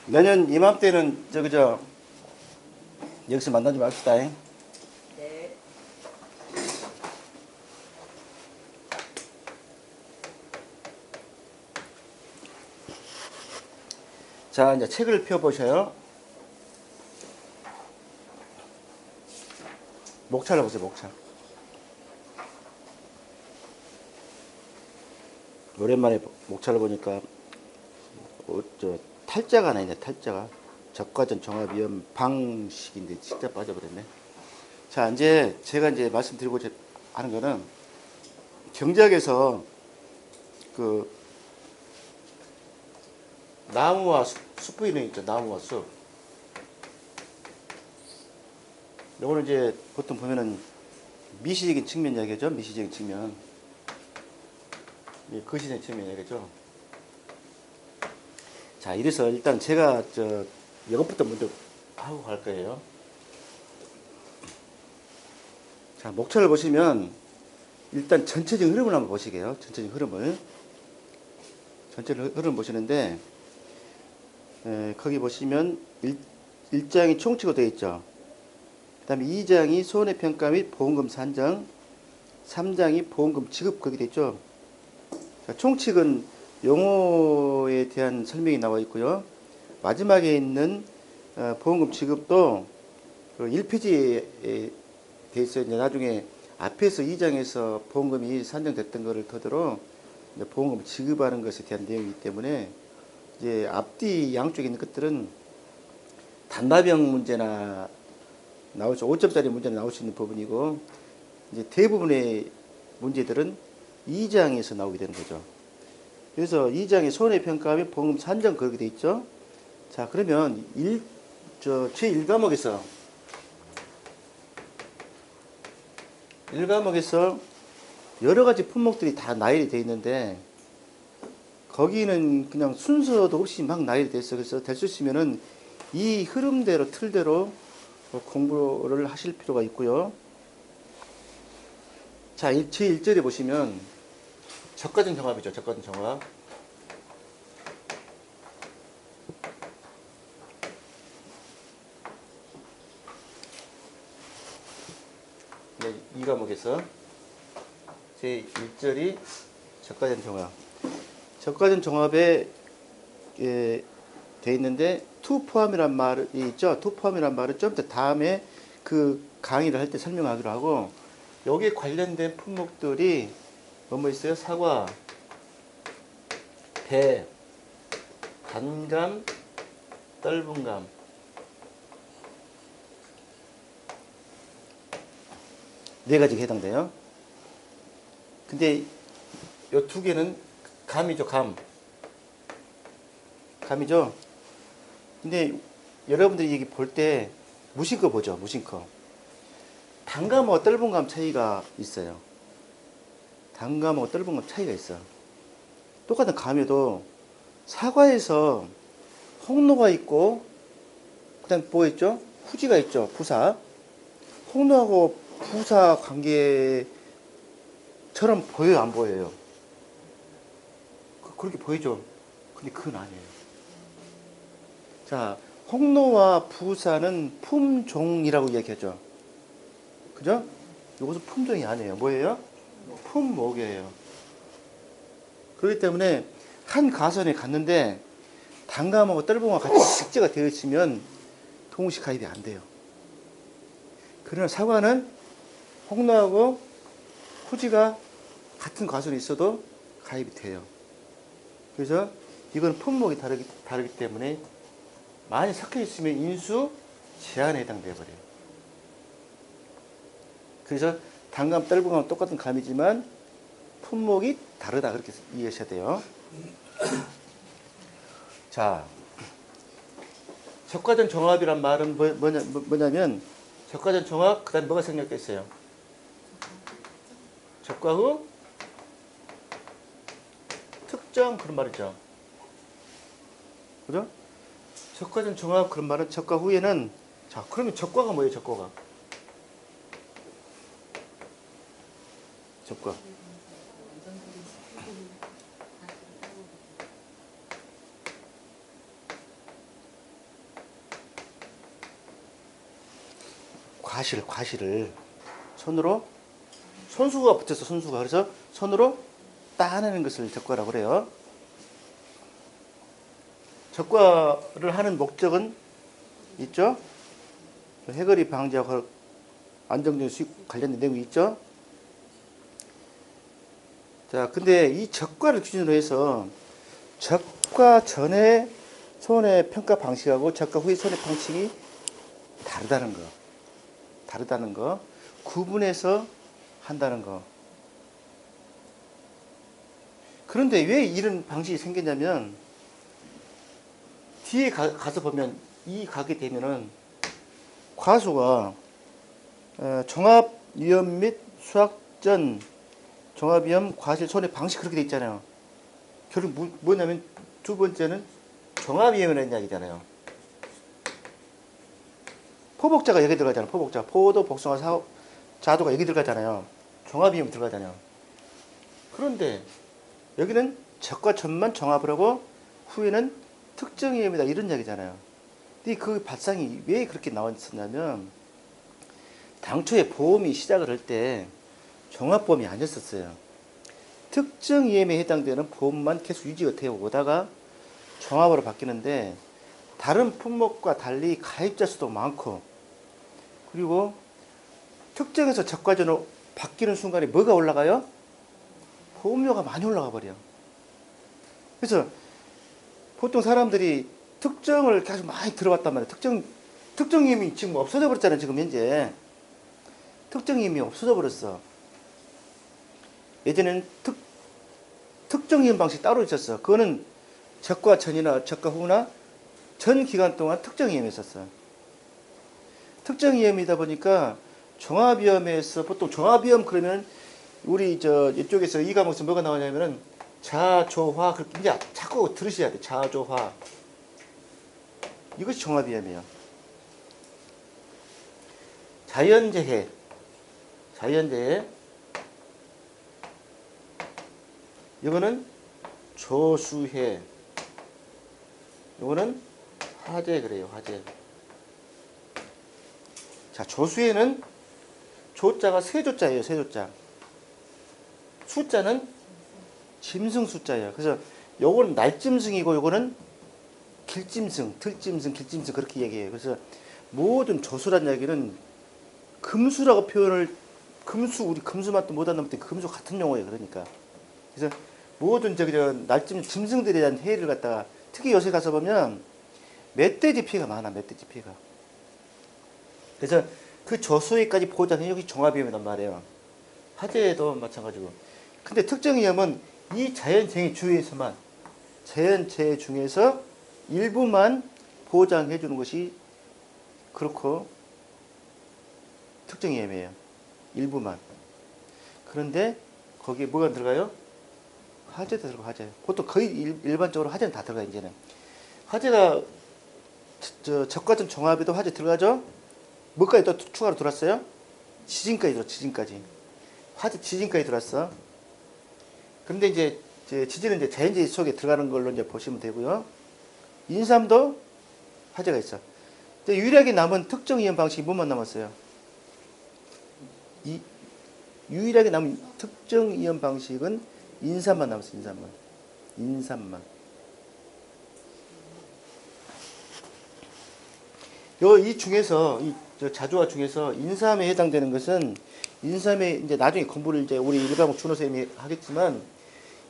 내년 이맘때는 여기서 만나지 맙시다. 네. 자, 이제 책을 펴보셔요. 목차를 보세요, 목차. 오랜만에 목차를 보니까 탈자가 하나 있네, 탈자가. 적과전 종합위험 방식인데 진짜 빠져버렸네. 자, 이제 제가 말씀드리고 하는 거는 경제학에서 그 나무와 숲 이름 있죠, 나무와 숲. 요거는 이제 보통 보면은 미시적인 측면 이야기죠, 미시적인 측면. 거시적인 측면 이야기죠. 자, 이래서 일단 제가 이것부터 먼저 하고 갈 거예요. 자, 목차를 보시면 일단 전체적인 흐름을 한번 보시게요. 전체적인 흐름을. 전체적인 흐름 보시는데, 거기 보시면 1장이 총칙으로 되어 있죠. 그 다음에 2장이 손해평가 및 보험금 산정, 3장이 보험금 지급 거기 되어 있죠. 자, 총칙은 용어에 대한 설명이 나와 있고요. 마지막에 있는 보험금 지급도 그 1페이지에 돼 있어요. 이제 나중에 앞에서 2장에서 보험금이 산정됐던 것을 토대로 보험금 지급하는 것에 대한 내용이기 때문에 이제 앞뒤 양쪽에 있는 것들은 단답형 문제나 나올 수 5점짜리 문제는 나올 수 있는 부분이고, 이제 대부분의 문제들은 2장에서 나오게 되는 거죠. 그래서 2장에 손해평가 및 보험금 산정 그렇게 돼 있죠. 자, 그러면 제1과목에서 1과목에서 여러 가지 품목들이 다 나열이 되어 있는데, 거기는 그냥 순서도 없이 막 나열이 되어 있어요. 그래서 될 수 있으면은 이 흐름대로, 틀대로 공부를 하실 필요가 있고요. 자, 제1절에 보시면 적과전 종합이죠. 적과전 종합. 네, 이 과목에서 제1절이 적과전 종합. 적과전 종합에 돼 있는데 to 포함이란 말이 있죠. to 포함이란 말은 좀 더 다음에 그 강의를 할 때 설명하기로 하고, 여기에 관련된 품목들이 뭐 있어요? 사과, 배, 단감, 떫은감. 네 가지가 해당돼요. 근데 요 두 개는 감이죠, 감. 감이죠. 근데 여러분들이 여기 볼 때 무심코 보죠, 무심코. 단감하고 떫은감 차이가 있어요. 단감하고 떫은감 차이가 있어. 똑같은 감에도 사과에서 홍로가 있고, 그 다음에 뭐 있죠? 후지가 있죠, 부사. 홍로하고 부사 관계처럼 보여요, 안 보여요? 그렇게 보이죠? 근데 그건 아니에요. 자, 홍로와 부사는 품종이라고 이야기하죠. 그죠? 이것은 품종이 아니에요. 뭐예요? 품목이에요. 그렇기 때문에 한 가선에 갔는데 단감하고 떫은감하고 같이 식재가 되어 있으면 동시 가입이 안 돼요. 그러나 사과는 홍로하고 후지가 같은 가선에 있어도 가입이 돼요. 그래서 이건 품목이 다르기 때문에 많이 섞여 있으면 인수 제한에 해당돼 버려요. 그래서 단감, 떫은감은 똑같은 감이지만 품목이 다르다, 그렇게 이해하셔야 돼요. 자, 적과전 종합이란 말은 뭐냐면 적과전 종합, 그 다음에 뭐가 생략됐어요? 적과 후 특정 그런 말이죠. 그죠? 적과 전 종합 그런 말은 적과 후에는 자 그러면 적과가 뭐예요? 적과가 적과 과실을 손으로 손수가 붙였어. 손수가. 그래서 손으로 따내는 것을 적과라고 그래요. 적과를 하는 목적은 있죠. 해거리 방지하고 안정적인 수익 관련된 내용이 있죠. 자, 근데 이 적과를 기준으로 해서 적과 전에 손해평가 방식하고 적과 후의 손해방식이 다르다는 거, 구분해서 한다는 거. 그런데 왜 이런 방식이 생겼냐면 뒤에 가서 보면 이 가게 되면은 과수가 종합위험 및 수학전 종합위험 과실 손해 방식 그렇게 돼 있잖아요. 결국 뭐냐면 두 번째는 종합위험이라는 이야기잖아요. 포복자가 여기 들어가잖아요. 포복자. 포도, 복숭아, 자두가 여기 들어가잖아요. 종합위험 들어가잖아요. 그런데 여기는 적과 전만 종합을 하고 후에는 특정위험이다 이런 이야기잖아요. 근데 그 발상이 왜 그렇게 나왔었냐면 당초에 보험이 시작을 할 때 종합보험이 아니었었어요. 특정위험에 해당되는 보험만 계속 유지가 되어 오다가 종합으로 바뀌는데 다른 품목과 달리 가입자 수도 많고 그리고 특정에서 적과전으로 바뀌는 순간에 뭐가 올라가요? 보험료가 많이 올라가 버려. 그래서 보통 사람들이 특정을 계속 많이 들어봤단 말이에요. 특정임이 지금 없어져 버렸잖아요. 지금 현재 특정임이 없어져 버렸어. 예전에는 특정임 방식 따로 있었어. 그거는 적과 전이나 적과 후나 전 기간 동안 특정임이 있었어. 특정위험이다 보니까 종합위험에서 보통 종합위험 그러면 우리 이쪽에서 이 과목에서 뭐가 나오냐면은 자조화 그렇게 이제 자꾸 들으셔야 돼. 자조화 이것이 종합위험이에요. 자연재해 이거는 조수해 이거는 화재 그래요. 화재. 자, 조수에는 조자가 세조자예요. 세조자. 숫자는 짐승 숫자예요. 그래서 요거는 날짐승이고 요거는 길짐승, 들짐승, 길짐승 그렇게 얘기해요. 그래서 모든 조수란 이야기는 금수라고 표현을 우리 금수만 또 못하는 때 금수 같은 용어예요. 그러니까. 그래서 모든 날짐 짐승들에 대한 해를 갖다가 특히 요새 가서 보면 멧돼지 피해가 많아. 멧돼지 피해가. 그래서 그 조수에까지 보장해 여기 종합위험이란 말이에요. 화재도 마찬가지고. 근데 특정위험은 이 자연재해 중에서 일부만 보장해 주는 것이 그렇고 특정위험이에요. 일부만. 그런데 거기에 뭐가 들어가요? 화재도 들어가. 화재. 보통 거의 일반적으로 화재는 다 들어가 이제는. 화재가 적과점 종합에도 화재 들어가죠? 뭐까지 또 추가로 들어왔어요? 지진까지. 화재 지진까지 들어왔어. 그런데 이제 지진은 이제 자연재해 속에 들어가는 걸로 이제 보시면 되고요. 인삼도 화재가 있어. 이제 유일하게 남은 특정위험 방식이 뭐만 남았어요? 유일하게 남은 특정위험 방식은 인삼만 남았어요. 인삼만. 이 중에서 자조화 중에서 인삼에 해당되는 것은 인삼에 이제 나중에 공부를 이제 우리 1과목 준호 선생님이 하겠지만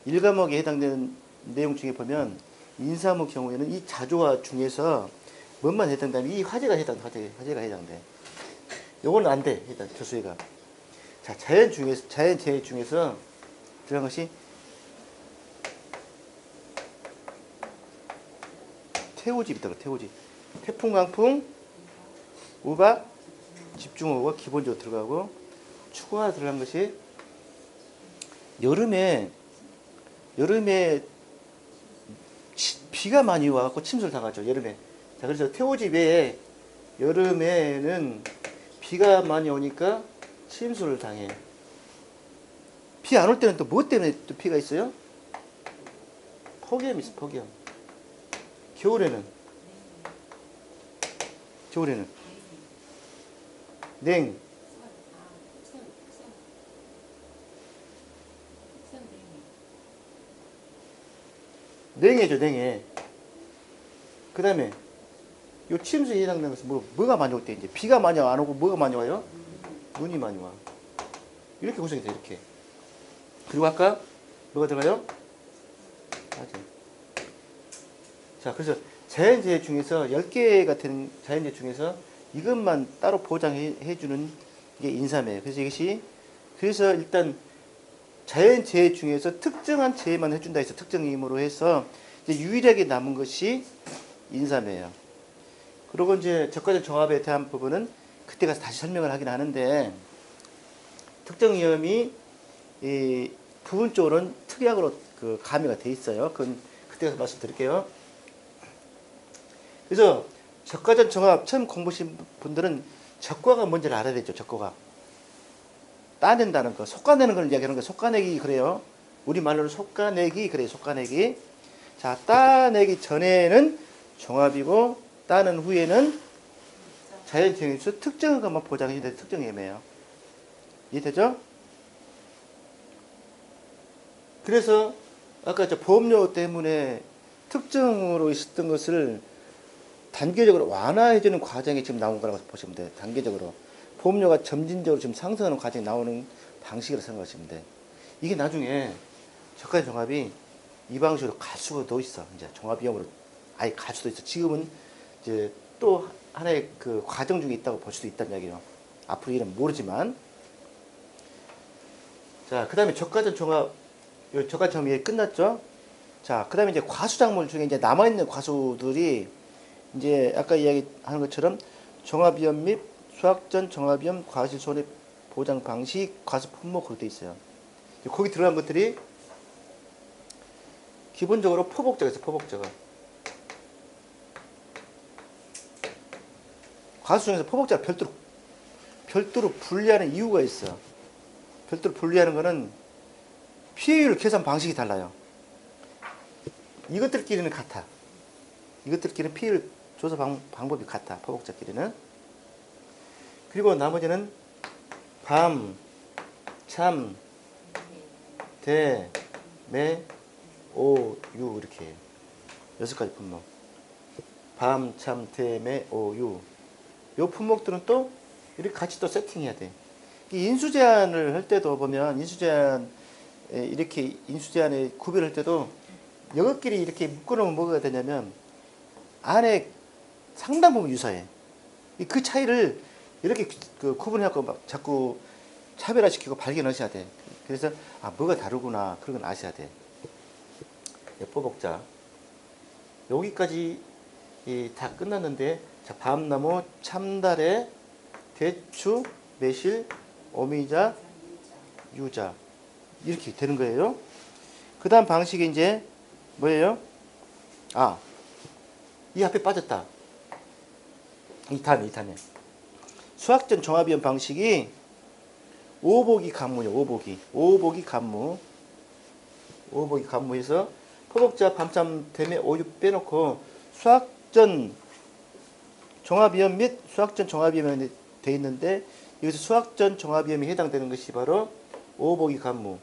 1과목에 해당되는 내용 중에 보면 인삼의 경우에는 이 자조화 중에서 뭔만 해당되면 이 화재가 해당돼. 요거는 안 돼. 일단 교수회가. 자, 자연재해 중에서 들어간 것이 태우집이 있다고. 태우집. 태풍, 강풍, 우박, 집중호우가 기본적으로 들어가고 추가로 들어간 것이 여름에 비가 많이 와갖고 침수를 당하죠. 여름에. 자, 그래서 태오지 외에 여름에는 비가 많이 오니까 침수를 당해. 비 안 올 때는 또 뭐 때문에 또 비가 있어요? 폭염이 있어, 폭염. 겨울에는 냉. 냉해죠, 냉해. 그 다음에 요 침수에 해당되는 것은 뭐가 많이 올 때 이제 비가 많이 안 오고 뭐가 많이 와요? 눈이 많이 와. 이렇게 구성이 돼, 이렇게. 그리고 아까 뭐가 들어가요? 맞아요. 자, 그래서 자연재해 중에서 10개 같은 자연재해 중에서 이것만 따로 보장해 주는 게 인삼이에요. 그래서 일단 자연재해 중에서 특정한 재해만 해준다 해서 특정 힘으로 해서 이제 유일하게 남은 것이 인삼이에요. 그리고 이제 적과적 종합에 대한 부분은 그때 가서 다시 설명을 하긴 하는데, 특정 위험이 부분적으로는 특약으로 그 가미가 돼 있어요. 그건 그때 가서 말씀드릴게요. 그래서 적과적 종합 처음 공부하신 분들은 적과가 뭔지를 알아야 되죠. 적과가 따낸다는 거, 속가내는 걸 이야기하는 거. 속가내기 그래요. 우리 말로는 속가내기 그래요. 속가내기. 자, 따내기 전에는 종합이고 따는 후에는 자연재해에서 특정한 것만 보장해 주는 특정 예매예요. 이해되죠? 그래서 아까 저 보험료 때문에 특정으로 있었던 것을 단계적으로 완화해주는 과정이 지금 나온 거라고 보시면 돼요. 단계적으로. 보험료가 점진적으로 지금 상승하는 과정이 나오는 방식으로 생각하시면 돼요. 이게 나중에 적과적 종합이 이 방식으로 갈 수도 있어. 이제 종합위험으로 아예 갈 수도 있어. 지금은 이제 또 하나의 그 과정 중에 있다고 볼 수도 있다는 얘기예요. 앞으로 이름 모르지만. 자, 그 다음에 적과적 종합, 적과적 종합이 끝났죠? 자, 그 다음에 이제 과수작물 중에 이제 남아있는 과수들이 이제 아까 이야기하는 것처럼 종합위험 및 수확전 종합위험 과실 손해 보장 방식 과수 품목으로 되어 있어요. 거기 들어간 것들이 기본적으로 포복자가 있어요. 포복자가. 과수 중에서 포복자를 별도로 분리하는 이유가 있어. 별도로 분리하는 거는 피해율 계산 방식이 달라요. 이것들끼리는 같아. 이것들끼리는 피해율 조사 방법이 같아. 포복자끼리는. 그리고 나머지는 밤, 참, 대, 매, 오, 유 이렇게 해요. 6가지 품목. 밤, 참, 대, 매, 오, 유. 요 품목들은 또 이렇게 같이 또 세팅해야 돼. 인수제한을 할 때도 보면 이렇게 인수제한에 구별할 때도 이것끼리 이렇게 묶어놓으면 뭐가 되냐면 안에 상당 부분 유사해. 그 차이를 이렇게 그 구분해갖고 막 자꾸 차별화시키고 발견하셔야 돼. 그래서 뭐가 다르구나 그런 건 아셔야 돼. 포복자 여기까지 다 끝났는데, 자, 밤나무, 참다래, 대추, 매실, 오미자, 유자 이렇게 되는 거예요. 그 다음 방식이 이제 뭐예요? 이 앞에 빠졌다. 이 다음에 수학전 종합위험 방식이 오보기 간무요. 오보기 간무에서 포복자, 밤참, 대매, 오유 빼놓고 수학전 종합위험 및 수학전 종합위험이 돼 있는데, 여기서 수학전 종합위험이 해당되는 것이 바로 오보기 간무.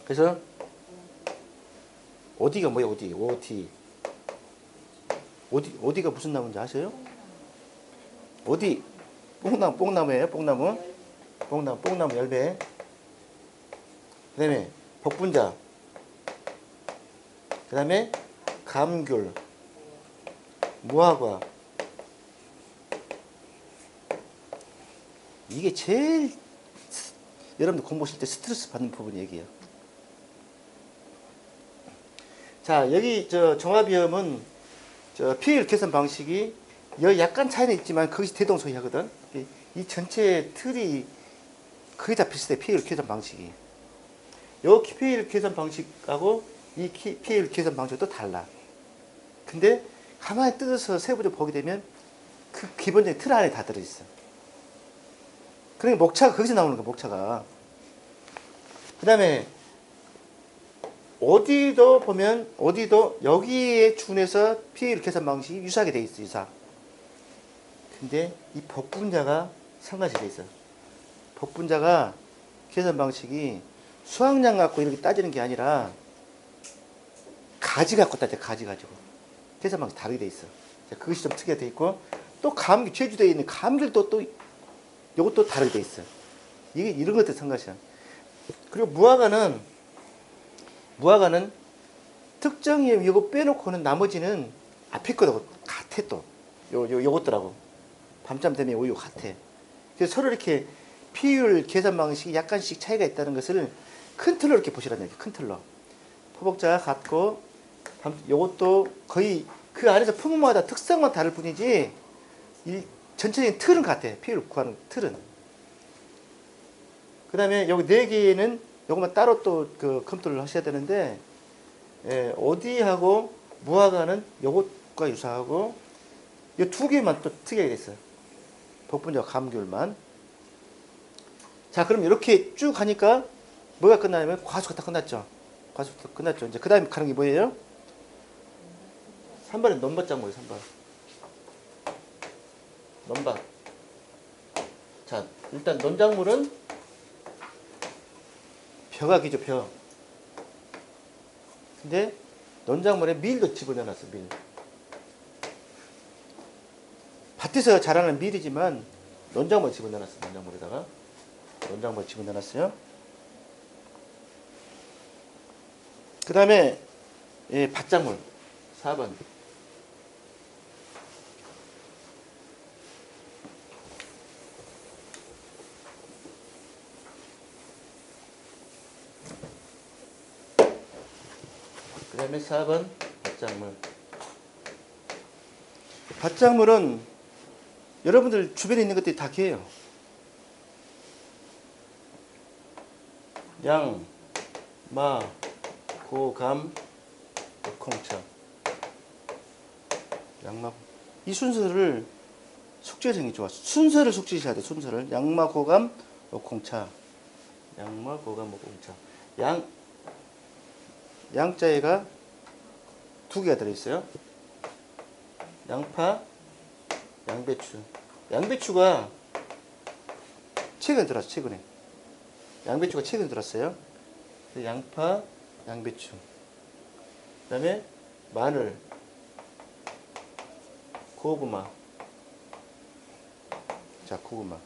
그래서 어디가 뭐야? 어디가 무슨 나무인지 아세요? 어디? 뽕나무예요. 뽕나무 열매. 그 다음에 복분자. 그 다음에 감귤, 무화과. 이게 제일 여러분들 공부하실 때 스트레스 받는 부분 얘기예요. 자, 여기 종합위험은 피해율 계산 방식이 여기 약간 차이는 있지만 그것이 대동소이하거든. 이 전체 틀이 거의 다 비슷해. PL 계산 방식이. 요 PL 계산 방식하고 이 PL 계산 방식도 달라. 근데 가만히 뜯어서 세부적으로 보게 되면 그 기본적인 틀 안에 다 들어있어. 그러니까 목차가 거기서 나오는 거야, 목차가. 그 다음에 어디도 보면 어디도 여기에 준해서 PL 계산 방식이 유사하게 돼 있어, 유사. 근데 이 복분자가 상가시 돼 있어. 복분자가 계산 방식이 수학량 갖고 이렇게 따지는 게 아니라 가지 갖고 따져, 가지 가지고. 계산 방식 다르게 돼 있어. 그것이 좀 특이하게 돼 있고, 또 제주도에 있는 감귤도 또 이것도 다르게 돼 있어. 이게 이런 것들 상가시야. 그리고 무화과는 특정이면 이거 빼놓고는 나머지는 앞에 거하고 같아 또. 요것들하고. 밤잠 때문에 오히려 같아. 그래서 서로 이렇게 비율 계산 방식이 약간씩 차이가 있다는 것을 큰 틀로 이렇게 보시라는 얘기. 큰 틀로. 포복자가 같고, 요것도 거의 그 안에서 품목마다 특성만 다를 뿐이지, 이 전체적인 틀은 같아. 비율 구하는 틀은. 그 다음에 여기 4개는 요것만 따로 또 그 검토를 하셔야 되는데, 어디하고 무화과는 요것과 유사하고, 이 2개만 또 특이하게 됐어요. 복분자와 감귤만. 자, 그럼 이렇게 쭉 하니까 뭐가 끝나냐면 과수가 다 끝났죠. 과수가 끝났죠. 이제 그 다음에 가는 게 뭐예요? 3번에 넘버장 뭐예요, 3번. 넘바. 자, 일단 논작물은 벼가 기죠, 벼. 근데 논작물에 밀도 집어넣어놨어, 밀. 밭에서 자라는 밀이지만 논작물 집어넣어놨어, 논작물에다가. 논작물 집어넣어놨어요. 그 다음에 밭작물 4번. 그 다음에 4번 밭작물. 밭작물은 여러분들 주변에 있는 것들이 다 개예요. 양, 마, 고, 감, 콩차. 양마. 이 순서를 숙지하는 게 좋아. 순서를 숙지해야 돼. 순서를. 양마, 고감, 콩차. 양마, 고감, 콩차. 양자에가 2개가 들어있어요. 양파, 양배추. 양배추가 최근에 들었어, 최근에. 양배추가 최근에 들었어요. 양파, 양배추. 그 다음에 마늘, 고구마. 자, 고구마.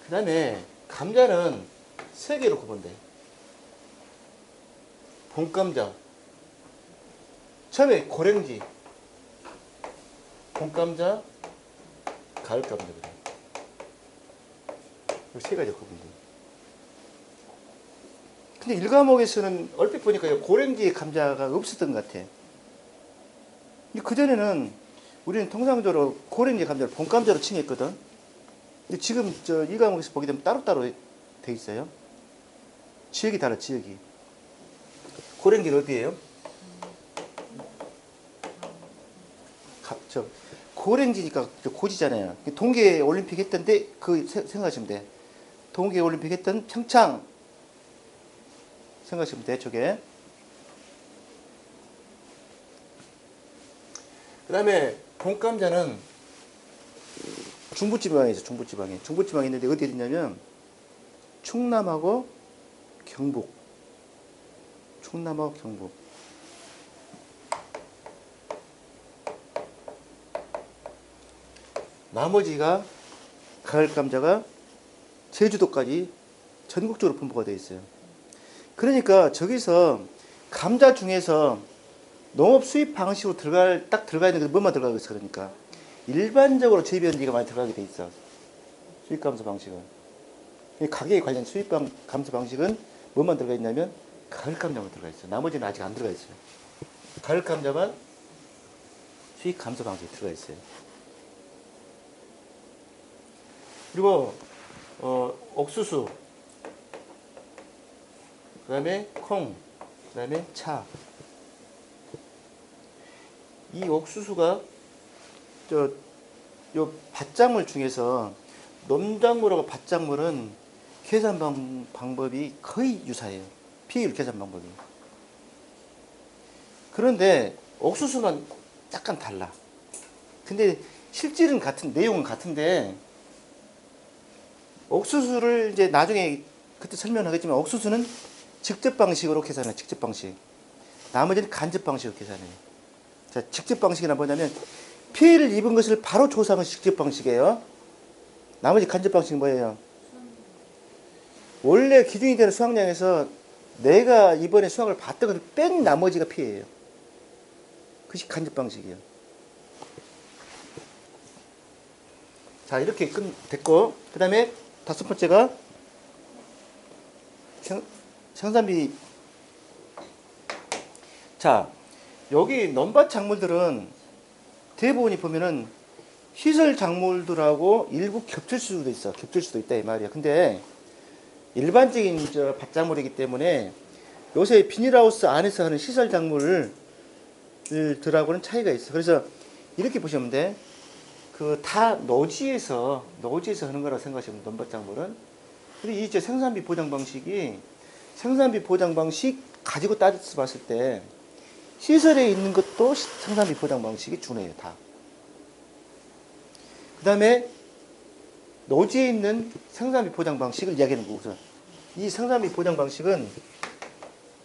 그 다음에 감자는 3개로 구분돼. 봄감자. 처음에 고랭지. 봄감자, 가을감자거든. 이 3가지 구분돼. 근데 일과목에서는 얼핏 보니까 고랭지 감자가 없었던 것 같아. 그전에는 우리는 통상적으로 고랭지 감자를 봄감자로 칭했거든. 근데 지금 일과목에서 보게 되면 따로따로 돼 있어요. 지역이 달라, 지역이. 고랭지는 어디예요? 고랭지니까 고지잖아요. 동계 올림픽 했던데, 생각하시면 돼. 동계 올림픽 했던 평창 생각하시면 돼, 저게. 그 다음에 봄감자는 중부지방에 있어, 중부지방에. 중부지방에 있는데 어디에 있냐면 충남하고 경북. 충남하고 경북. 나머지가 가을감자가 제주도까지 전국적으로 분포가 되어 있어요. 그러니까 저기서 감자 중에서 농업 수입 방식으로 딱 들어가 있는 게 뭐만 들어가고 있어. 그러니까 일반적으로 재배원지가 많이 들어가게 돼 있어. 수입 감소 방식은. 가게에 관련 수입 감소 방식은 뭐만 들어가 있냐면 가을 감자만 들어가 있어. 나머지는 아직 안 들어가 있어요. 가을 감자만 수입 감소 방식이 들어가 있어요. 그리고 옥수수, 그 다음에 콩, 그 다음에 차. 이 옥수수가 요 밭작물 중에서 농작물하고 밭작물은 계산 방법이 거의 유사해요. 비율 계산 방법이. 그런데 옥수수만 약간 달라. 근데 실질은 같은, 내용은 같은데, 옥수수를 이제 나중에 그때 설명하겠지만, 옥수수는 직접 방식으로 계산해요. 직접 방식. 나머지는 간접 방식으로 계산해요. 자, 직접 방식이란 뭐냐면, 피해를 입은 것을 바로 조사한 것이 직접 방식이에요. 나머지 간접 방식은 뭐예요? 원래 기준이 되는 수확량에서 내가 이번에 수확을 봤던 것을 뺀 나머지가 피해예요. 그것이 간접 방식이에요. 자, 이렇게 됐고, 그 다음에 다섯 번째가 생산비. 자, 여기 넘밭 작물들은 대부분이 보면은 시설 작물들하고 일부 겹칠 수도 있어. 겹칠 수도 있다 이 말이야. 근데 일반적인 밭작물이기 때문에 요새 비닐하우스 안에서 하는 시설 작물들하고는 차이가 있어. 그래서 이렇게 보시면 돼. 그 다 노지에서 하는 거라고 생각하시면 넘밭작물은. 근데 이 생산비 보장 방식이 생산비 보장 방식 가지고 따져서 봤을 때 시설에 있는 것도 생산비 보장 방식이 준해요, 다. 그 다음에 노지에 있는 생산비 보장 방식을 이야기하는 거고, 이 생산비 보장 방식은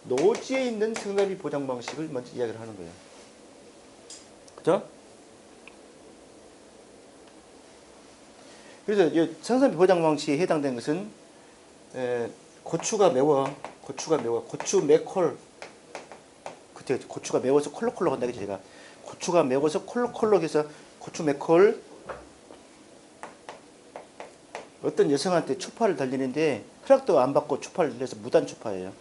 노지에 있는 생산비 보장 방식을 먼저 이야기를 하는 거예요. 그죠? 그래서 이 생산비 보장 방식에 해당되는 것은 고추가 매워, 고추 매콜. 그때 고추가 매워서 콜록콜록 한다 그죠, 제가. 고추가 매워서 콜록콜록해서 고추 매콜. 어떤 여성한테 추파를 달리는데 허락도 안 받고 추파를 달려서 무단 추파예요.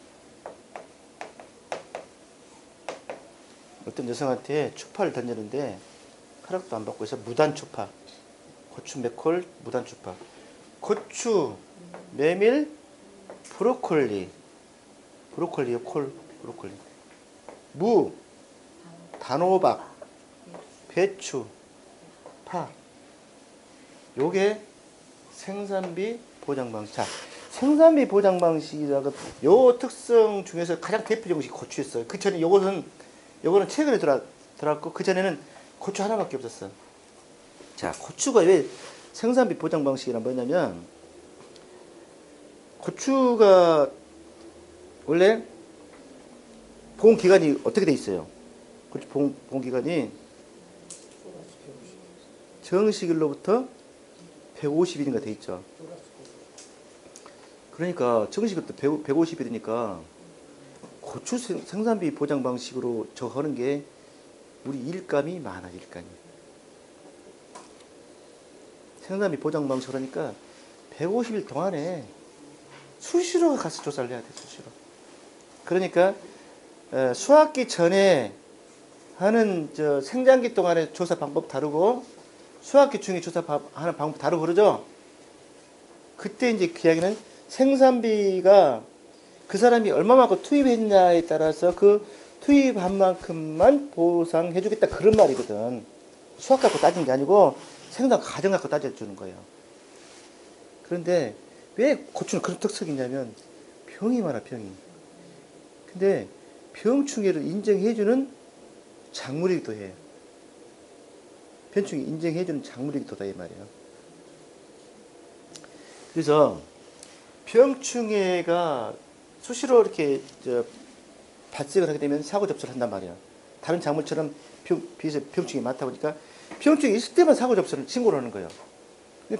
어떤 여성한테 추파를 던졌는데 허락도 안 받고 해서 무단 추파. 고추 매콜 무단 추파. 고추, 메밀, 브로콜리요, 브로콜리. 무, 단호박, 배추, 파. 요게 생산비 보장 방식. 자, 생산비 보장 방식이라고 요 특성 중에서 가장 대표적인 것이 고추였어요. 그 전에 요거는 최근에 들어왔고 그 전에는 고추 하나밖에 없었어. 자, 고추가 왜 생산비 보장 방식이란 뭐냐면 고추가 원래 보온 기간이 어떻게 돼 있어요? 고추 보온 기간이 정식일로부터 150일인가 돼 있죠. 그러니까 정식부터 150일이니까 고추 생산비 보장 방식으로 저거 하는 게 우리 일감이 많아, 일감이. 생산비 보장 방식으로 하니까 150일 동안에 수시로 가서 조사를 해야 돼, 수시로. 그러니까 수확기 전에 하는 생장기 동안의 조사 방법 다르고 수확기 중에 조사하는 방법 다르고 그러죠. 그때 이제 그 이야기는 생산비가 그 사람이 얼마만큼 투입했냐에 따라서 그 투입한 만큼만 보상해주겠다 그런 말이거든. 수확 갖고 따지는 게 아니고 생산 과정 갖고 따져주는 거예요. 그런데 왜 고추는 그런 특성이 있냐면 병이 많아, 병이. 근데 병충해를 인정해주는 작물이기도 해요. 병충해 인정해주는 작물이기도 하다 이 말이에요. 그래서 병충해가 수시로 이렇게 발생을 하게 되면 사고 접수를 한단 말이야. 다른 작물처럼 비해서 병충해 많다 보니까 병충해 있을 때만 사고 접수를 신고를 하는 거예요.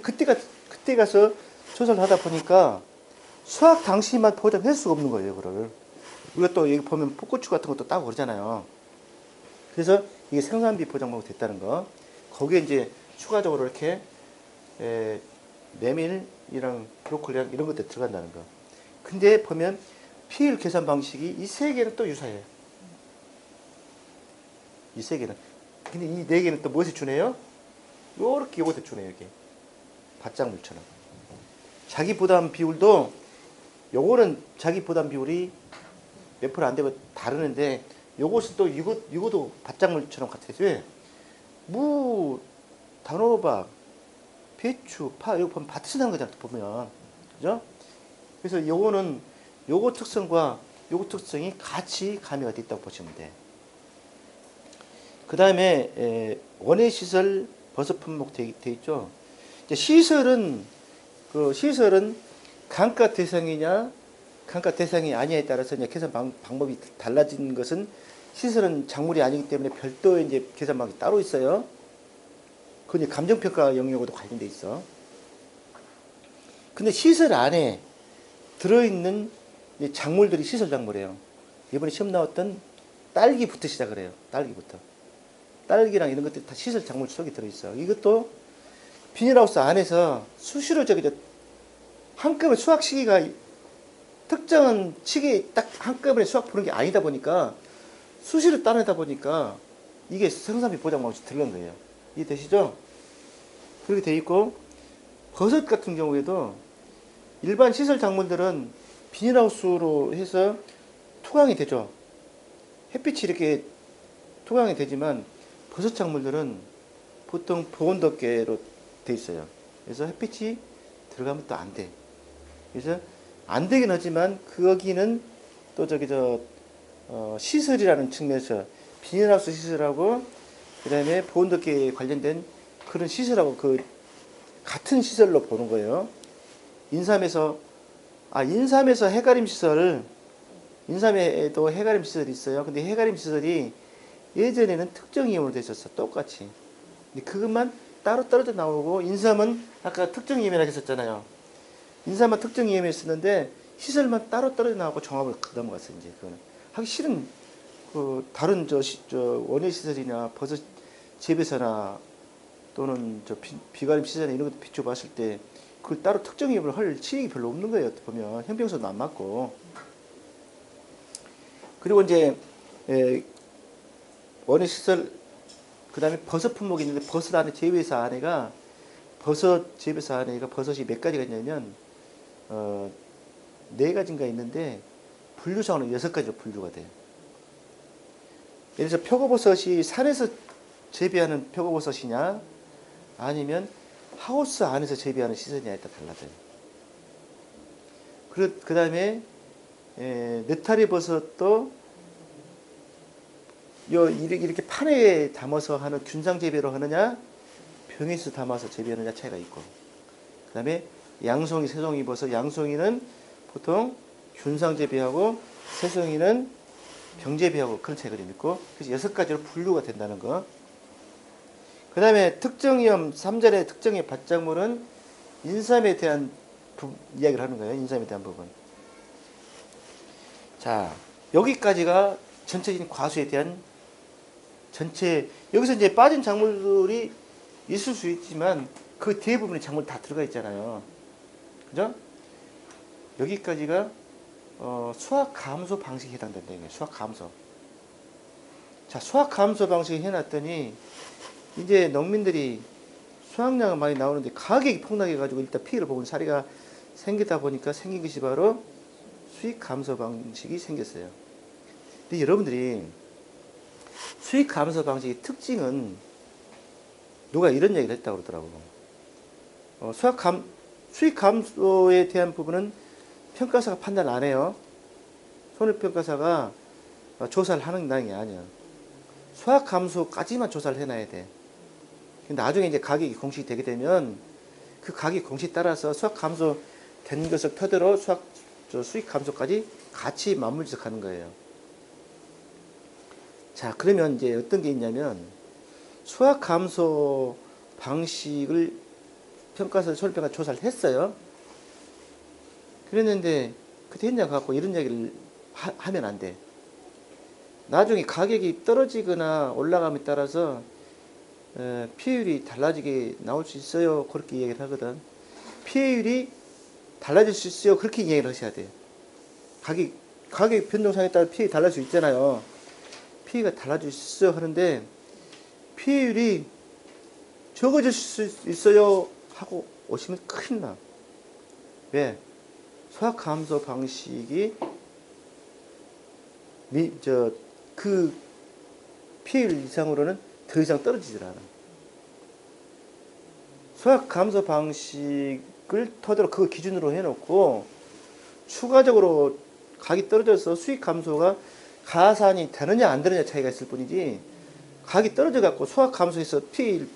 그때 가서 조사를 하다 보니까 수확 당시만 보장할 수가 없는 거예요, 이거를. 우리가 또 여기 보면 풋고추 같은 것도 따고 그러잖아요. 그래서 이게 생산비 보장하고 됐다는 거. 거기에 이제 추가적으로 이렇게 메밀이랑 브로콜리랑 이런 것들 들어간다는 거. 근데 보면 피해율 계산 방식이 이 세 개는 또 유사해요. 이 세 개는. 근데 이 네 개는 또 무엇에 준해요? 요렇게 요것에 준해요, 이게. 밭작물처럼. 자기 부담 비율도 요거는 자기 부담 비율이 몇 프로 안 되면 다르는데 요것은 또 이거도 밭작물처럼 같아요. 왜? 무, 단호박, 배추, 파, 이거 보면 밭에서 난 거잖아, 보면. 그죠? 그래서 요거는 요거 특성과 요거 특성이 같이 가미가 돼 있다고 보시면 돼. 그 다음에 원예 시설 버섯 품목 돼 있죠. 이제 시설은 감가 대상이냐 감가 대상이 아니냐에 따라서 이제 계산 방법이 달라진 것은 시설은 작물이 아니기 때문에 별도의 이제 계산 방법이 따로 있어요. 그건 감정평가 영역으로도 관련돼 있어. 근데 시설 안에 들어있는 작물들이 시설 작물이에요. 이번에 시험 나왔던 딸기부터 시작을 해요. 딸기부터. 딸기랑 이런 것들이 다 시설 작물 속에 들어있어. 이것도 비닐하우스 안에서 수시로 한꺼번에 수확 시기가 특정한 시기에 딱 한꺼번에 수확 보는 게 아니다 보니까 수시로 따내다 보니까 이게 생산비 보장 없이 들어간 거예요. 이해되시죠? 그렇게 돼 있고 버섯 같은 경우에도 일반 시설 작물들은 비닐하우스로 해서 투강이 되죠. 햇빛이 이렇게 투강이 되지만 버섯 작물들은 보통 보온덮개로 돼 있어요. 그래서 햇빛이 들어가면 또 안 돼. 그래서 안 되긴 하지만 거기는 또 시설이라는 측면에서 비닐하우스 시설하고 그 다음에 보온덮개에 관련된 그런 시설하고 같은 시설로 보는 거예요. 인삼에서 해가림 시설, 인삼에도 해가림 시설이 있어요. 근데 해가림 시설이 예전에는 특정 이용으로 돼 있었어. 똑같이. 근데 그것만 따로 떨어져 나오고, 인삼은 아까 특정 이용이라고 했었잖아요. 인삼은 특정 이용에 있었는데 시설만 따로 떨어져 나오고 종합을 넘어갔어. 이제 그거는 하기 싫은 다른 원예 시설이나 버섯 재배사나 또는 비가림 시설이나 이런 것도 비춰봤을 때 그걸 따로 특정 이용을 할 취익이 별로 없는 거예요. 보면 형평성도 안 맞고. 그리고 이제 원예 시설 그 다음에 버섯 품목이 있는데 버섯 안에 재배사 안에가 버섯이 몇 가지가 있냐면 4가지인가 있는데 분류상으로 6가지로 분류가 돼요. 예를 들어서 표고버섯이 산에서 재배하는 표고버섯이냐 아니면 하우스 안에서 재배하는 시설이냐에 따라 달라져요. 그 다음에 느타리 버섯도 이렇게 판에 담아서 하는 균상 재배로 하느냐 병에서 담아서 재배하느냐 차이가 있고, 그 다음에 양송이, 새송이 버섯, 양송이는 보통 균상 재배하고 새송이는 병 재배하고 그런 차이가 좀 있고, 그래서 6가지로 분류가 된다는 거. 그 다음에 특정위험 3절의 특정위험 밭작물은 인삼에 대한 이야기를 하는 거예요. 인삼에 대한 부분. 자, 여기까지가 전체적인 과수에 대한 여기서 이제 빠진 작물들이 있을 수 있지만 그 대부분의 작물 다 들어가 있잖아요. 그죠? 여기까지가 수확 감소 방식에 해당된다는 거예요. 수확 감소. 자, 수확 감소 방식을 해놨더니 이제 농민들이 수확량은 많이 나오는데 가격이 폭락해가지고 일단 피해를 보는 사례가 생기다 보니까 생긴 것이 바로 수익 감소 방식이 생겼어요. 근데 여러분들이 수익 감소 방식의 특징은 누가 이런 얘기를 했다고 그러더라고요. 수익 감소에 대한 부분은 평가사가 판단 안 해요. 손해평가사가 조사를 하는 게 아니야. 수확 감소까지만 조사를 해놔야 돼. 나중에 이제 가격이 공식이 되게 되면 그 가격 공식에 따라서 수확 감소 된 것을 토대로 수익 감소까지 같이 맞물려서 가는 거예요. 자, 그러면 이제 어떤 게 있냐면 수확 감소 방식을 손해평가 조사를 했어요. 그랬는데 그때 현장 갖고 이런 얘기를 하면 안 돼. 나중에 가격이 떨어지거나 올라감에 따라서 피해율이 달라지게 나올 수 있어요. 그렇게 얘기를 하거든. 피해율이 달라질 수 있어요. 그렇게 얘기를 하셔야 돼요. 가격 변동상에 따라 피해가 달라질 수 있잖아요. 피해가 달라질 수 있어요 하는데 피해율이 적어질 수 있어요 하고 오시면 큰일 나. 왜? 소액감소 방식이 그 피해율 이상으로는 더 이상 떨어지질 않아. 소액감소 방식을 토대로 그 기준으로 해놓고 추가적으로 가격이 떨어져서 수익 감소가 가산이 되느냐 안 되느냐 차이가 있을 뿐이지, 가격이 떨어져 갖고 소액 감소해서 피해율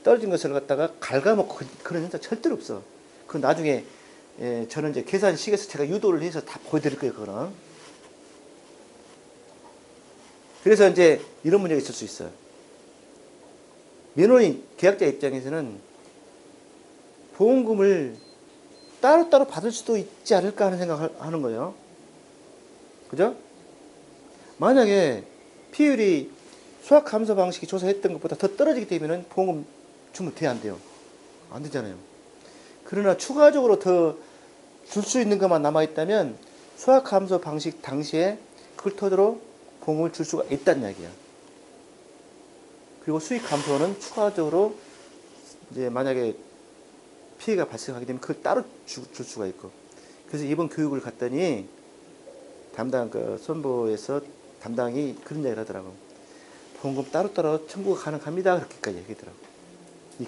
떨어진 것을 갖다가 갉아먹고 그런 현상 절대로 없어. 그 나중에 저는 이제 계산식에서 제가 유도를 해서 다 보여드릴 거예요, 그거는. 그래서 이제 이런 문제가 있을 수 있어요. 민원인 계약자 입장에서는 보험금을 따로따로 받을 수도 있지 않을까 하는 생각을 하는 거예요. 그죠? 만약에 피해율이 수학 감소 방식이 조사했던 것보다 더 떨어지게 되면 보험금 주면 돼, 안 돼요? 안 되잖아요. 그러나 추가적으로 더 줄 수 있는 것만 남아있다면 수학 감소 방식 당시에 그걸 토대로 보험을 줄 수가 있다는 이야기야. 그리고 수익 감소는 추가적으로 이제 만약에 피해가 발생하게 되면 그걸 따로 줄 수가 있고. 그래서 이번 교육을 갔더니 담당 그 선보에서 담당이 그런 이야기를 하더라고. 보험금 따로따로 청구가 가능합니다. 그렇게까지 얘기하더라고.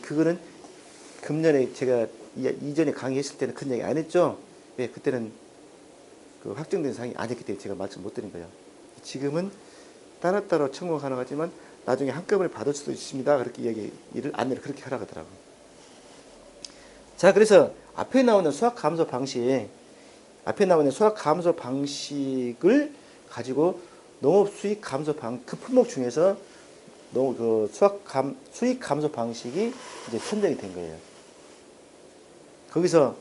그거는 금년에 제가 이전에 강의했을 때는 그런 얘기 안 했죠. 왜? 그때는 그 확정된 사항이 아니기 때문에 제가 말씀 못 드린 거예요. 지금은 따로따로 청구가 가능하지만 나중에 한꺼번에 받을 수도 있습니다. 그렇게 얘기를 안내를 그렇게 하라고 하더라고. 자, 그래서 앞에 나오는 수학 감소 방식을 가지고 농업 수익 감소 그 품목 중에서 수익 감소 방식이 이제 선정이 된 거예요. 거기서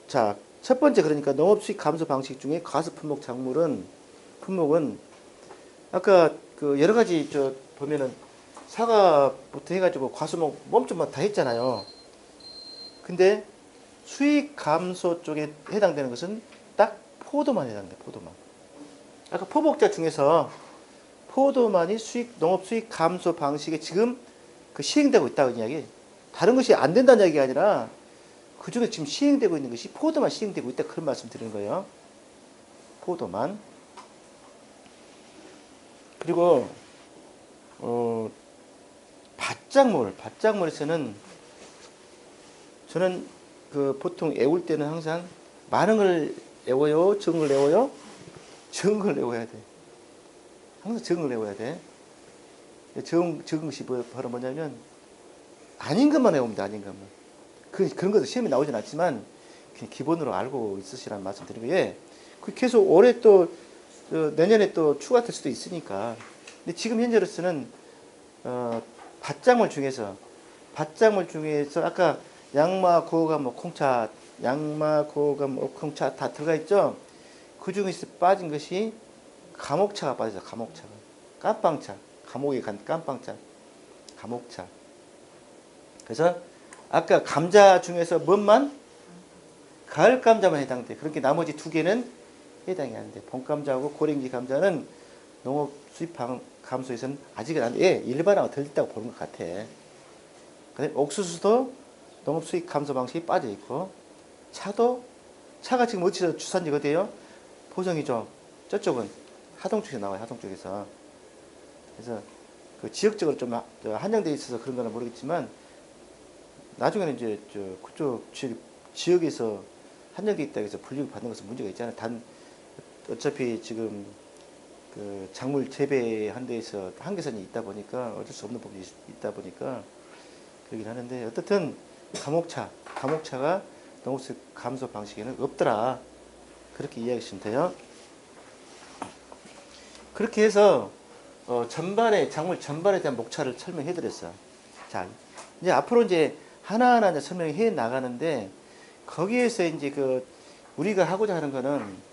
자, 첫 번째, 그러니까 농업 수익 감소 방식 중에 과수 품목은 아까 그 여러 가지 보면은 사과부터 해가지고 과수목 몸집만 다 했잖아요. 근데 수익 감소 쪽에 해당되는 것은 딱 포도만 해당돼, 포도만. 아까 포복자 중에서 포도만이 농업 수익 감소 방식에 지금 그 시행되고 있다고 이야기. 다른 것이 안 된다는 이야기가 아니라 그 중에 지금 시행되고 있는 것이 포도만 시행되고 있다, 그런 말씀 드리는 거예요. 포도만. 그리고 밭작물에서는 저는 그 보통 애울 때는 항상 많은 걸 애워요, 적은 걸 애워요? 적은 걸 애워야 돼. 항상 적은 걸 애워야 돼. 적은 것이 바로 뭐냐면 아닌 것만 애우면 돼, 아닌 것만. 그런 것도 시험에 나오진 않지만 그냥 기본으로 알고 있으시라는 말씀 드리고요. 예. 계속 올해 또 내년에 또 추가될 수도 있으니까. 근데 지금 현재로서는 밭작물 중에서 아까 양마, 고감, 콩차, 옥콩차 다 들어가 있죠. 그 중에서 빠진 것이 감옥차가 빠져서 감옥차가. 깜빵차, 감옥에 간 깜빵차, 감옥차. 그래서 아까 감자 중에서 뭔만? 가을 감자만 해당돼. 그렇게 나머지 두 개는 해당이 안 돼. 봄감자하고 고랭지 감자는 농업 수입 감소에서는 아직은 안 돼. 예, 일반화가 덜 있다고 보는 것 같아. 근데 옥수수도 농업 수입 감소 방식이 빠져 있고, 차가 지금 어디서 주산지가 어디예요? 포정이죠. 저쪽은 하동 쪽에서 나와요. 하동 쪽에서. 그래서 그 지역적으로 좀 한정되어 있어서 그런 거는 모르겠지만, 나중에는 이제 그쪽 지역에서 한정되어 있다고 해서 분류를 받는 것은 문제가 있잖아요. 어차피 지금 그 작물 재배한 데에서 한계선이 있다 보니까 어쩔 수 없는 부분이 있다 보니까 그러긴 하는데, 어떻든 감옥차가 농업수익 감소 방식에는 없더라, 그렇게 이야기하시면 돼요. 그렇게 해서 작물 전반에 대한 목차를 설명해 드렸어요. 자, 이제 앞으로 이제 하나하나 이제 설명해 나가는데, 거기에서 이제 우리가 하고자 하는 거는,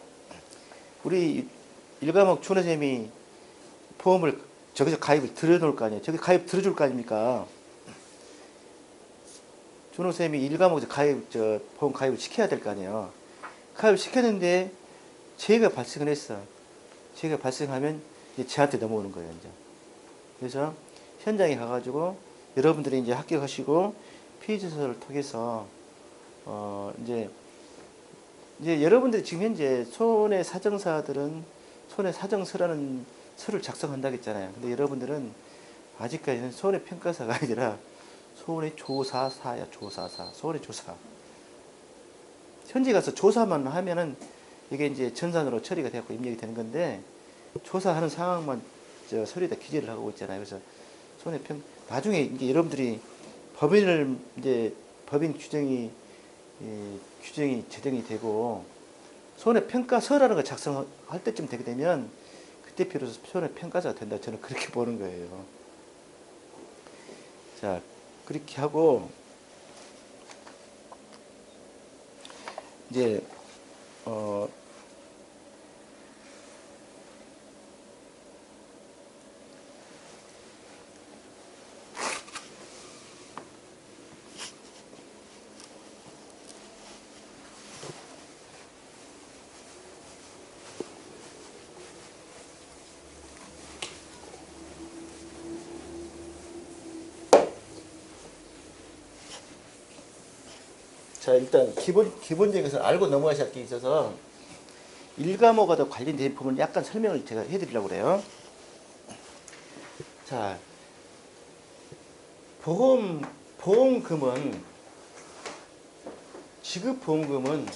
우리 일과목 준호 쌤이 보험을 저기서 가입을 들여놓을 거 아니에요. 저기 가입 들어줄 거 아닙니까? 준호 쌤이 일과목 보험 가입을 시켜야 될 거 아니에요. 가입을 시켰는데 재해가 발생을 했어. 재해가 발생하면 이제 저한테 넘어오는 거예요, 이제. 그래서 현장에 가가지고 여러분들이 이제 합격하시고 피해조사를 통해서 이제 여러분들이 지금 현재 손해 사정사들은 손해 사정서라는 서를 작성한다고 했잖아요. 근데 여러분들은 아직까지는 손해 평가사가 아니라 손해 조사사야, 조사사. 손해 조사. 현지 가서 조사만 하면은 이게 이제 전산으로 처리가 되고 입력이 되는 건데, 조사하는 상황만 서류에다 기재를 하고 있잖아요. 그래서 손해평, 나중에 이제 여러분들이 법인 규정이 제정이 되고 손해평가서라는 걸 작성할 때쯤 되게 되면 그때 비로소 손해평가사가 된다. 저는 그렇게 보는 거예요. 자, 그렇게 하고 이제 자, 일단 기본적인 것을 알고 넘어가셔야 할 게 있어서 1과목과도 관련된 부분을 약간 설명을 제가 해드리려고 그래요. 자, 보험금은, 지급보험금은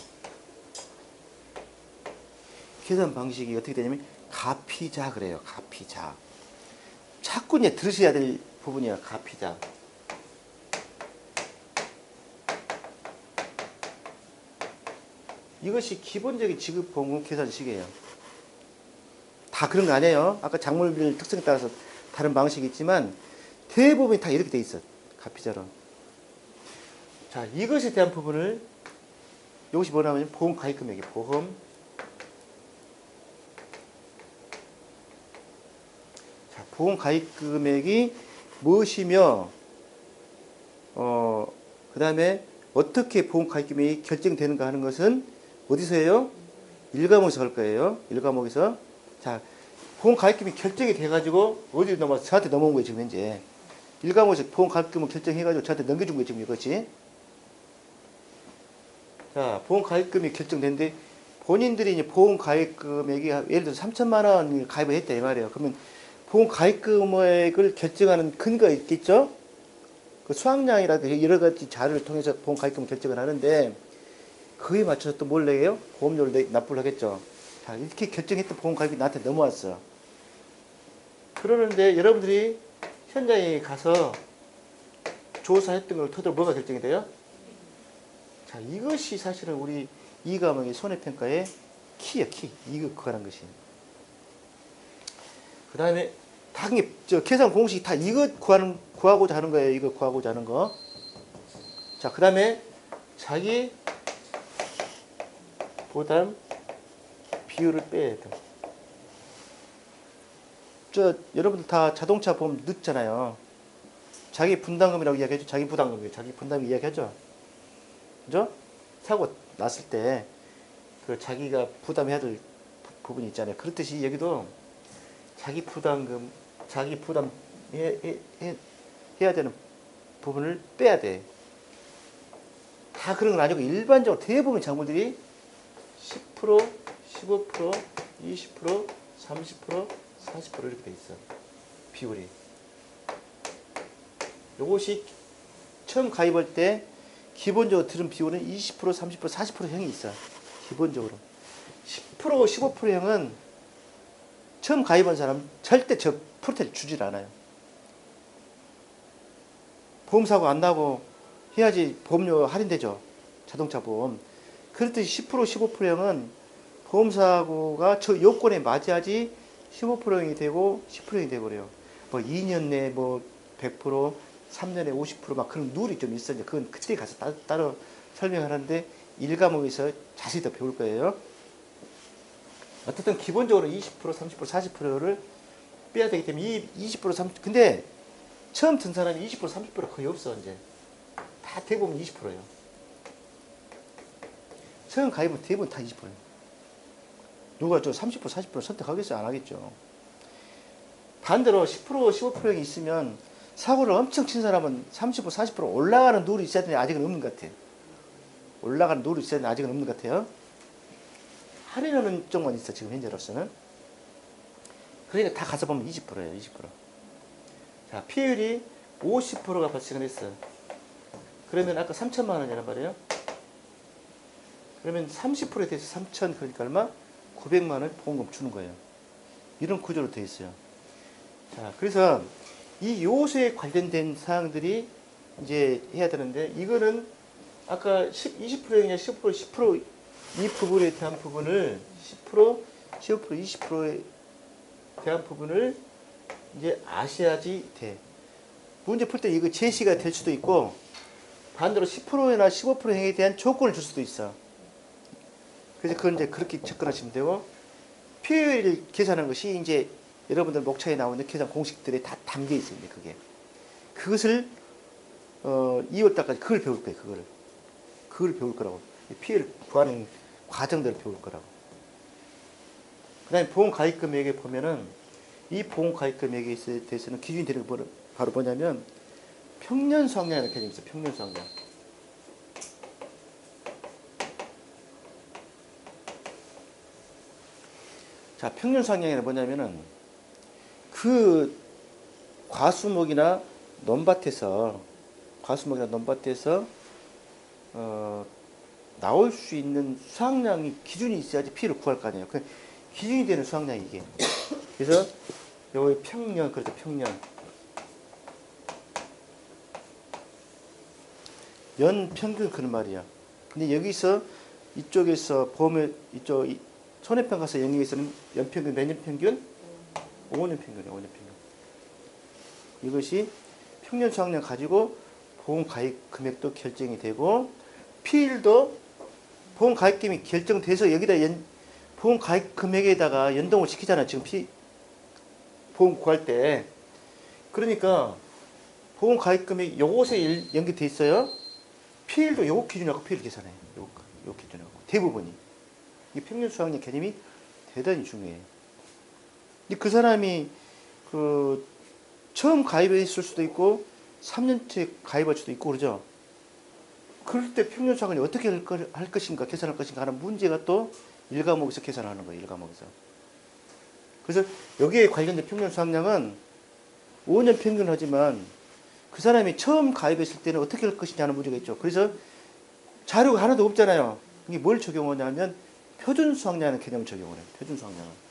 계산 방식이 어떻게 되냐면 가피자 그래요. 가피자. 자꾸 이제 들으셔야 될 부분이야. 가피자. 이것이 기본적인 지급보험금 계산식이에요. 다 그런 거 아니에요. 아까 작물별 특성에 따라서 다른 방식이 있지만 대부분이 다 이렇게 돼 있어. 가피자로. 자, 이것에 대한 부분을, 이것이 뭐냐면 보험 가입 금액이 보험. 자, 보험 가입 금액이 무엇이며, 그 다음에 어떻게 보험 가입 금액이 결정되는가 하는 것은 어디서 해요? 1과목에서 할 거예요. 1과목에서. 자, 보험 가입금이 결정이 돼가지고 어디로 넘어와서 저한테 넘어온 거예요, 지금 현재. 1과목에서 보험 가입금을 결정해가지고 저한테 넘겨준 거예요, 지금 이것이. 자, 보험 가입금이 결정됐는데 본인들이 이제 보험 가입 금액이 예를 들어서 3천만 원을 가입을 했다 이 말이에요. 그러면 보험 가입 금액을 결정하는 근거가 있겠죠? 그 수확량이라든지 여러 가지 자료를 통해서 보험 가입금 결정을 하는데, 그에 맞춰서 또 뭘 내요? 보험료를 납부를 하겠죠. 자, 이렇게 결정했던 보험 가입이 나한테 넘어왔어. 그러는데 여러분들이 현장에 가서 조사했던 걸 토대로 뭐가 결정이 돼요? 자, 이것이 사실은 우리 이 과목의 손해평가의 키야, 키. 이거 그거란 것이. 그 다음에 당연히 계산 공식이 다 이거 구하고자 하는 거예요. 이거 구하고자 하는 거. 자, 그 다음에 자기 부담 비율을 빼야 돼. 여러분들 다 자동차 보험 넣잖아요. 자기 분담금이라고 이야기하죠. 자기 부담금이에요. 자기 분담 이야기하죠. 그죠? 사고 났을 때 그 자기가 부담해야 될 부분이 있잖아요. 그렇듯이 여기도 자기 부담금, 자기 부담 해야 되는 부분을 빼야 돼. 다 그런 건 아니고 일반적으로 대부분 작물들이 10%, 15%, 20%, 30%, 40% 이렇게 돼 있어. 비율이. 요것이 처음 가입할 때 기본적으로 들은 비율은 20%, 30%, 40% 형이 있어. 기본적으로. 10%, 15% 형은 처음 가입한 사람 절대 저 프로테를 주질 않아요. 보험사고 안 나고 해야지 보험료 할인되죠. 자동차 보험. 그렇듯이 10%, 15%형은 보험사고가 저 요건에 맞아야지 15%형이 되고 10%형이 되고 그래요. 뭐 2년 내에 뭐 100%, 3년에 50%막 그런 룰이 좀 있어요. 그건 그때 가서 따로 설명하는데 1과목에서 자세히 더 배울 거예요. 어쨌든 기본적으로 20%, 30%, 40%를 빼야 되기 때문에 이 20%, 30%, 근데 처음 든 사람이 20%, 30% 거의 없어, 이제. 다 대부분 20%예요. 처음 가입은 대부분 다 20%예요. 누가 저 30%, 40% 선택하겠어요? 안 하겠죠. 반대로 10%, 15%가 있으면 사고를 엄청 친 사람은 30%, 40% 올라가는 룰이 있어야 되는데 아직은 없는 것 같아요. 올라가는 노릇이 있어야 아직은 없는 것 같아요. 할인하는 쪽만 있어 지금 현재로서는. 그러니까 다 가서 보면 20%예요. 20%. 자, 피해율이 50%가 발생을 했어. 그러면 아까 3천만 원이란 말이에요. 그러면 30%에 대해서 3천, 그러니까 얼마? 900만 원 보험금 주는 거예요. 이런 구조로 되어 있어요. 자, 그래서 이 요소에 관련된 사항들이 이제 해야 되는데, 이거는 아까 20%냐 10%, 10% 이 부분에 대한 부분을 10%, 15%, 20%에 대한 부분을 이제 아셔야지 돼. 문제 풀 때 이거 제시가 될 수도 있고, 반대로 10%나 15%에 대한 조건을 줄 수도 있어. 그래서 그건 이제 그렇게 접근하시면 되고, 피해율 계산하는 것이 이제 여러분들 목차에 나오는 계산 공식들에 다 담겨 있어요. 그게. 그것을 2월달까지 그걸 배울 거예요. 그걸 배울 거라고. 피해를 구하는 과정들을 배울 거라고. 그 다음에 보험가입 금액에 보면은, 이 보험가입 금액에 대해서는 기준이 되는 게 바로 뭐냐면 평년수확량이라는 개념이 있어요. 평년수확량. 자, 평년수확량이란 뭐냐면은 그 과수목이나 논밭에서 나올 수 있는 수확량이 기준이 있어야지 피해를 구할 거 아니에요. 그 기준이 되는 수확량이 이게. 그래서 여기 평년, 그렇죠. 평년. 연 평균 그런 말이야. 근데 여기서 이쪽에서 보험을 이쪽 손해평가서 영역에서는 연평균 몇 년 평균? 5년 평균이야. 5년 평균. 이것이 평년 수확량 가지고 보험 가입 금액도 결정이 되고, 피일도 보험 가입 금액이 결정돼서 여기다 보험 가입 금액에다가 연동을 시키잖아. 지금 보험 구할 때. 그러니까 보험 가입 금액이 요것에 연결돼 있어요. 피일도 요거 기준으로 피일 계산해. 요거 기준으로. 대부분이. 이 평균 수확량 개념이 대단히 중요해. 근데 그 사람이 처음 가입했을 수도 있고 3년째 가입할 수도 있고 그러죠. 그럴 때 평균 수확량이 어떻게 할 것인가, 계산할 것인가 하는 문제가 또 일과목에서 계산하는 거예요. 일과목에서. 그래서 여기에 관련된 평균 수확량은 5년 평균 하지만 그 사람이 처음 가입했을 때는 어떻게 할 것이냐 하는 문제가 있죠. 그래서 자료가 하나도 없잖아요. 이게 뭘 적용하냐면 표준 수확량이라는 개념을 적용을 해요. 표준 수확량은.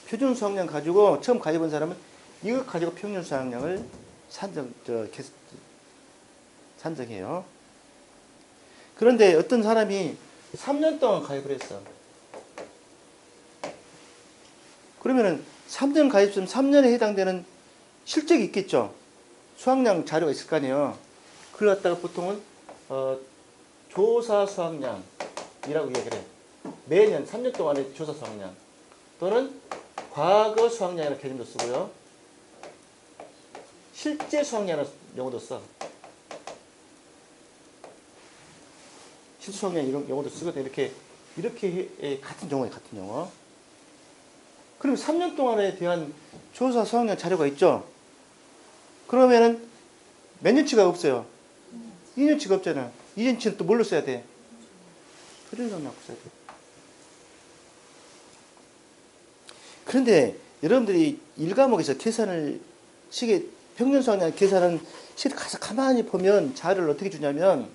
표준 수확량 가지고 처음 가입한 사람은 이거 가지고 평균 수확량을 산정해요. 그런데 어떤 사람이 3년 동안 가입을 했어. 그러면은 3년 가입했으면 3년에 해당되는 실적이 있겠죠. 수확량 자료가 있을 거 아니에요. 그걸 갖다가 보통은 조사 수확량이라고 얘기를 해. 매년 3년 동안의 조사 수확량 또는 과거 수확량이라는 개념도 쓰고요. 실제 수확량이라는 용어도 써. 실제 수확량 이런 용어도 쓰거든. 이렇게 같은 용어예요. 같은 용어. 그럼 3년 동안에 대한 조사 수확량 자료가 있죠. 그러면은 몇 년치가 없어요? 2년치가 없잖아. 2년치는 또 뭘로 써야 돼? 표준 수확량 써야 돼. 그런데 여러분들이 일과목에서 평균 수확량 계산은 시계 가서 가만히 보면 자료를 어떻게 주냐면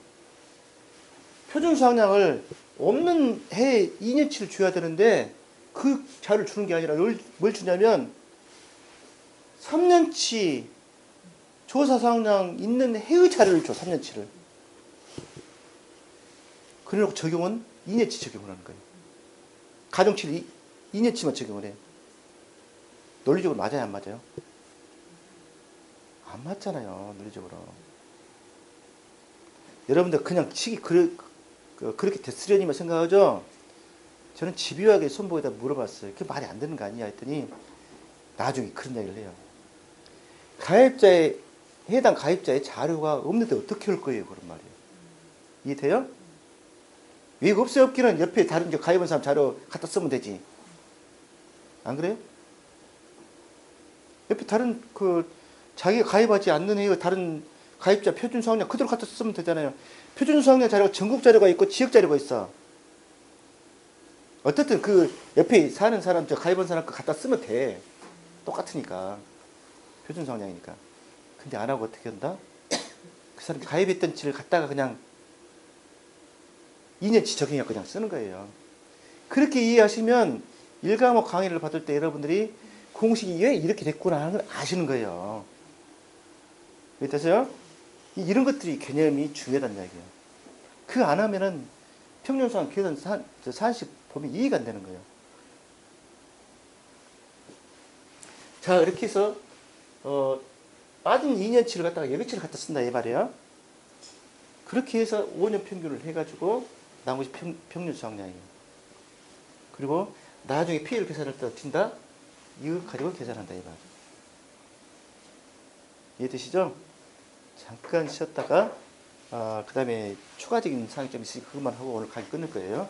표준 수확량을 없는 해 2년치를 줘야 되는데 그 자료를 주는 게 아니라 뭘 주냐면 3년치 조사 수확량 있는 해의 자료를 줘. 3년치를. 그래놓고 적용은 2년치 적용을 하는 거예요. 가중치를 2년치만 적용을 해. 논리적으로 맞아요, 안 맞아요? 안 맞잖아요, 논리적으로. 여러분들 그냥 그렇게 됐으려니만 생각하죠? 저는 집요하게 손목에다 물어봤어요. 그게 말이 안 되는 거 아니냐 했더니 나중에 그런 얘기를 해요. 해당 가입자의 자료가 없는데 어떻게 할 거예요, 그런 말이에요. 이해돼요? 왜 없어요? 없기는 옆에 다른 가입한 사람 자료 갖다 쓰면 되지. 안 그래요? 옆에 다른 자기가 가입하지 않는 애 다른 가입자 표준 수확량 그대로 갖다 쓰면 되잖아요. 표준 수확량 자료가 전국 자료가 있고 지역 자료가 있어. 어쨌든 그 옆에 사는 사람, 저 가입한 사람 거 갖다 쓰면 돼. 똑같으니까. 표준 수확량이니까. 근데 안 하고 어떻게 한다? 그 사람이 가입했던 지를 갖다가 그냥 2년치 적용해서 그냥 쓰는 거예요. 그렇게 이해하시면 1과목 강의를 받을 때 여러분들이 공식이 왜 이렇게 됐구나 하는 걸 아시는 거예요. 됐어요? 이런 것들이 개념이 중요하다는 이야기예요. 그 안 하면은 평균수학 계산 산식 보면 이해가 안 되는 거예요. 자, 이렇게 해서 빠진 2년치를 갖다가 여기치를 갖다 쓴다 이 말이에요. 그렇게 해서 5년 평균을 해가지고 나머지 평균 수확량이에요. 그리고 나중에 PL 계산을 뛴다. 이거 가지고 계산한다 이 말. 이해되시죠? 잠깐 쉬었다가 그 다음에 추가적인 사항이 좀 있으니까 그것만 하고 오늘 강의 끊을 거예요.